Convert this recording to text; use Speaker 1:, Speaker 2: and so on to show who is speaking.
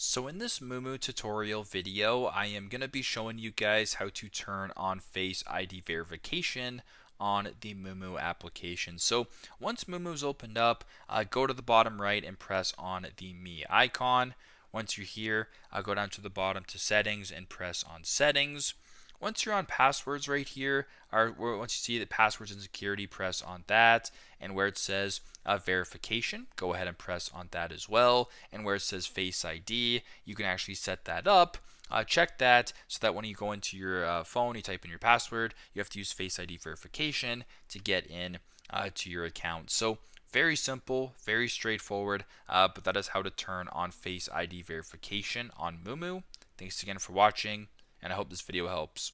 Speaker 1: So in this Moomoo tutorial video, I am going to be showing you guys how to turn on Face ID verification on the Moomoo application. So once Moomoo's opened up, go to the bottom right and press on the Me icon. Once you're here, go down to the bottom to Settings and press on Settings. Once you're on passwords right here, or once you see the passwords and security, press on that. And where it says verification, go ahead and press on that as well. And where it says Face ID, you can actually set that up. Check that so that when you go into your phone, you type in your password, you have to use Face ID verification to get in to your account. So very simple, very straightforward, but that is how to turn on Face ID verification on Moomoo. Thanks again for watching, and I hope this video helps.